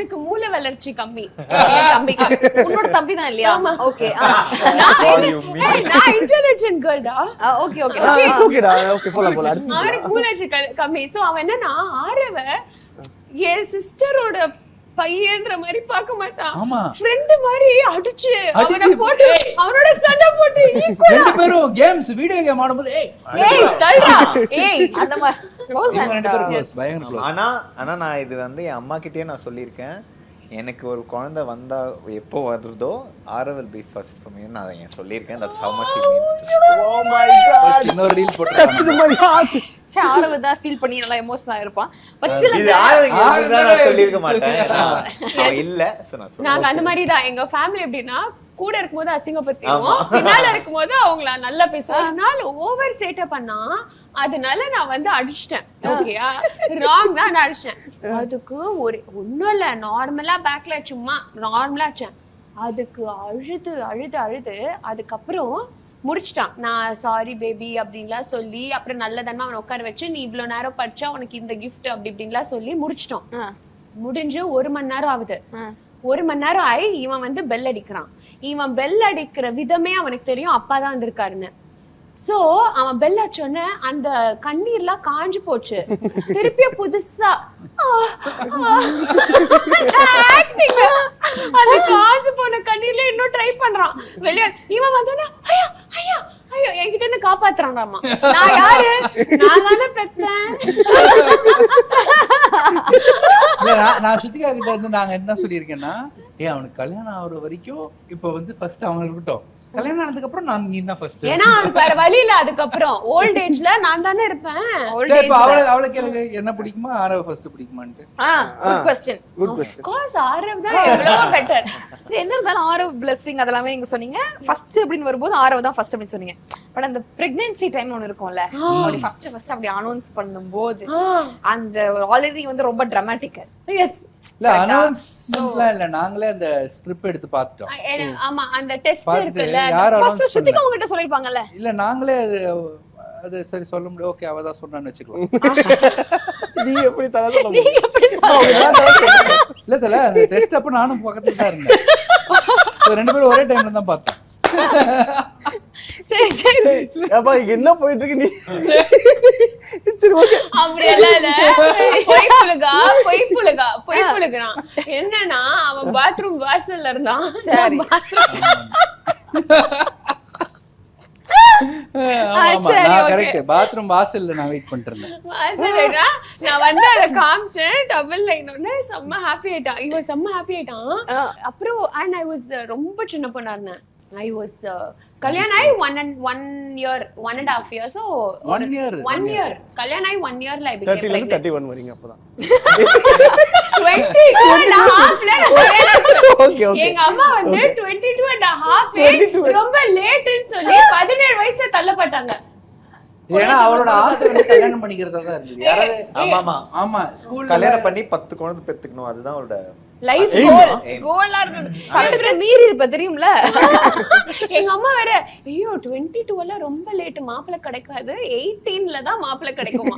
அவனுக்கு மூளை வளர்ச்சி கம்மி. தம்பிக்கு. உன்னோட தம்பி தான் இல்லையா? ஓகே. நான் இன்டெலிஜென்ட் கேர்ள்டா. Okay okay. இட்ஸ் ஓகேடா. ஓகே போலாம். அவனுக்கு மூளை வளர்ச்சி கம்மி. சோ அவன் என்னன்னா ஆரவ என் சிஸ்டரோட பையன்ற மாதிரி பார்க்க மாட்டான். ஃப்ரெண்ட் மாதிரி அடிச்சு அவனை போட்டு அவனோட சண்டை போட்டு ரெண்டு பேரும் கேம்ஸ் வீடியோ கேம் ஆடும்போது தள்ளுடா அந்த மாதிரி. ஆனா நான் இது வந்து என் அம்மா கிட்டயே நான் சொல்லியிருக்கேன். எனக்கு ஒரு குழந்தை வந்தா எப்போ வருதோ Aarav be first for me நான் ஏன் சொல்லியிருக்கேன். That's how much it means to me. Oh my God. இன்னொரு ரீல் போட்டு ஆரவ் தான் ஃபீல் பண்ணி நல்லா எமோஷனலா இருப்பான். பட் சில இது ஆரவ் நான் சொல்லிருக்க மாட்டேன். இல்ல நாங்க அந்த மாதிரி தான். எங்க ஃபேமிலி எப்படின்னா கூட இருக்கும்போது அசிங்கப்படுத்திடுவோம், பின்னால இருக்கும்போது அவங்கள நல்லா பேசுவோம். அதனால ஓவர் சேட்டை பண்ணா அதனால நான் வந்து அடிச்சிட்டேன். ஓகேயா, ராங் தான் நான் அடிச்சேன். அதுக்கு ஒரு ஒண்ணும் இல்ல, நார்மலா பேக்ல சும்மா நார்மலா அடிச்சேன். அதுக்கு அழுது அழுது அழுது அதுக்கப்புறம் முடிச்சிட்டான். நான் சாரி பேபி அப்படின்லாம் சொல்லி அப்புறம் நல்லதன்மா அவனை உட்கார வச்சு நீ இவ்வளவு நேரம் படிச்சா உனக்கு இந்த கிஃப்ட் அப்படி இப்படின்லாம் சொல்லி முடிச்சிட்டோம். முடிஞ்சு 1 மணி நேரம் ஆகுது. 1 மணி நேரம் ஆகி இவன் வந்து பெல் அடிக்கிறான். இவன் பெல் அடிக்கிற விதமே அவனுக்கு தெரியும் அப்பா தான் வந்திருக்காருன்னு. சோ அவன் பெல் அடிச்சோடனே அந்த கண்ணீர்லாம் காஞ்சு போச்சு. திருப்பிய புதுசா அந்த காஞ்சு போன கண்ணீர்ல இன்னும் ட்ரை பண்றான். வெளியே இவன் வந்தோன்னா ஐயா ஐயா ஐயோ என்கிட்ட இருந்து காப்பாத்துறான்டாமா. நான் யாரு? நான் தானே பெத்தேன். நான் ஸ்ருதிகா கிட்ட இருந்து நாங்க என்ன சொல்லியிருக்கேன்னா, அவனுக்கு கல்யாணம் ஆகுற வரைக்கும் இப்ப வந்து ஃபர்ஸ்ட் அவன் இருக்கட்டும், கல்யாணம் ஆனதுக்கு அப்புறம் நீ தான் ஃபர்ஸ்ட். ஏன்னா அவனுக்கு வேற வழி இல்ல. அதுக்கப்புறம் ஓல்ட் ஏஜ்ல நான் தானே இருப்பேன். இப்ப அவளுக்கு என்ன பிடிக்குமா ஆரவ் ஃபர்ஸ்ட் பிடிக்குமான்ட்டு. Good question. Good question. Course Aarav தான் எவ்வளவோ பெட்டர். இது என்ன இருந்தாலும் ஆரவ் பிளெஸிங் அதெல்லாம் நீங்க சொன்னீங்க. ஃபர்ஸ்ட் அப்படின்னு வரும்போது ஆரவ் தான் ஃபர்ஸ்ட் அப்படின்னு சொன்னீங்க. பட் அந்த பிரெக்னன்சி டைம் ஒன்னு இருக்கும்ல, அப்படி ஃபர்ஸ்ட் அப்படி அனௌன்ஸ் பண்ணும்போது அந்த ஆல்ரெடி வந்து ரொம்ப டிராமாட்டிக். எஸ் இல்ல அனௌன்ஸ்மென்ட்லாம் இல்ல, நாங்களே அந்த ஸ்ட்ரிப் எடுத்து பார்த்துட்டோம். ஆமா அந்த டெஸ்ட் இருக்குல்ல, ஃபர்ஸ்ட் ஸ்ருதிகா உங்ககிட்ட சொல்லிருப்பாங்கல்ல. இல்ல நாங்களே அது சரி சொல்ல முடியும். ஓகே அவ தான் சொன்னான்னு வெச்சுக்கலாம். நீ எப்படி தல சொல்ல நீ எப்படி இல்ல தல அந்த டெஸ்ட் அப்ப நானும் பக்கத்துல தான் இருந்தேன். ரெண்டு பேரும் ஒரே டைம்ல தான் பார்த்தோம். சரி சரி அப்பா என்ன போயிட்டு இருக்கு நீ? சரி ஓகே. அப்படி எல்லாம் இல்ல. பொய் புழுகான். என்னன்னா அவன் பாத்ரூம் வாசல்ல இருந்தான். சரி பாத்ரூம் வாசல்ல நான் வெயிட் பண்ணிட்டு இருந்தேன். நான் வந்து அதை காமிச்சேன். டபுள் லைன் ஒன்னு செம்ம ஹாப்பி ஆயிட்டான். இவன் செம்ம ஹாப்பி ஆயிட்டான். அப்புறம் அண்ட் ஐ வாஸ் ரொம்ப சின்ன பொண்ணா இருந்தேன். I was கல்யாணம் ஆகி 1.5 years. So 1 year கல்யாணம் ஆகி 1 yearல I became 30 ல இருந்து 31 வரீங்க அப்பதான். 22.5ல ஓகே ஓகே. எங்க அம்மா வந்து 22.5 ரொம்ப லேட்னு சொல்லி 17 வயசுல தள்ளப்பட்டாங்க. ஏன்னா அவளோட ஆசை வந்து கல்யாணம் பண்ணிக்கிறதா தான் இருந்துச்சு. யாராவது ஆமா ஸ்கூல்ல கல்யாணம் பண்ணி 10 குழந்தை பெத்துக்கணும், அதுதான் அவளோட லைஃப் கோலா இருக்கு. சட்டத்துல மீறி இருப்ப தெரியும்ல. எங்க அம்மா வேற ஐயோ 22ல ரொம்ப லேட் மாப்பிள்ளை கிடைக்காது, 18ல தான் மாப்பிள்ளை கிடைக்குமா.